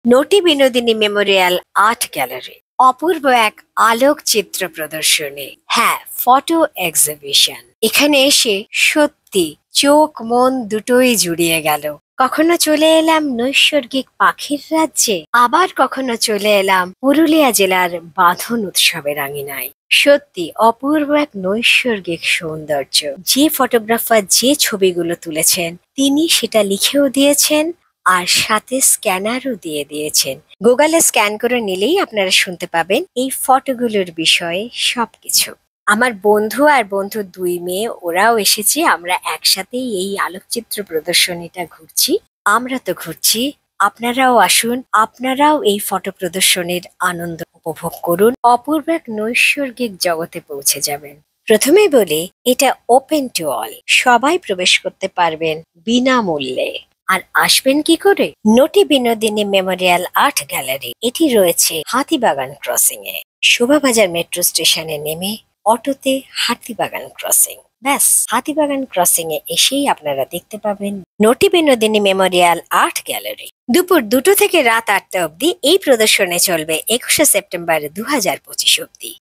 নটি Binodini Memorial art gallery অপূর্ব এক আলোকচিত্র প্রদর্শনী, হ্যাঁ, ফটো এক্সিবিশন। এখানে এসে সত্যি চোখ মন দুটোই জুড়িয়ে গেল। কখনো চলে এলাম নৈসর্গিক পাখির রাজ্যে, আবার কখনো চলে এলাম পুরুলিয়া জেলার বাঁধন উৎসবের আঙিনায়। সত্যি অপূর্ব এক নৈসর্গিক সৌন্দর্য। যে ফটোগ্রাফার যে ছবিগুলো তুলেছেন তিনি সেটা লিখেও দিয়েছেন, আর সাথে স্ক্যানারও দিয়ে দিয়েছেন। গুগলে স্ক্যান করে নিলেই আপনারা শুনতে পাবেন এই ফটোগুলোর বিষয়ে সবকিছু। আমার বন্ধু আর বন্ধুর দুই মেয়ে, ওরাও এসেছে। আমরা একসাথেই এই আলোকচিত্র প্রদর্শনীটা ঘুরছি। আমরা তো ঘুরছি, আপনারাও আসুন, আপনারাও এই ফটো প্রদর্শনীর আনন্দ উপভোগ করুন। অপূর্ব এক নৈসর্গিক জগতে পৌঁছে যাবেন। প্রথমেই বলি, এটা ওপেন টু অল, সবাই প্রবেশ করতে পারবেন বিনামূল্যে। আর আসবেন কি করে? নটি বিনোদিনী মেমোরিয়াল আর্ট গ্যালারি, এটি রয়েছে হাতিবাগান ক্রসিং এ। শোভাবাজার মেট্রো স্টেশনে নেমে অটোতে হাতিবাগান ক্রসিং, ব্যাস হাতিবাগান ক্রসিং এ এসেই আপনারা দেখতে পাবেন নটি বিনোদিনী মেমোরিয়াল আর্ট গ্যালারি। দুপুর 2টো থেকে রাত 8টা অবধি এই প্রদর্শনী চলবে 21শে সেপ্টেম্বর 2025 অবধি।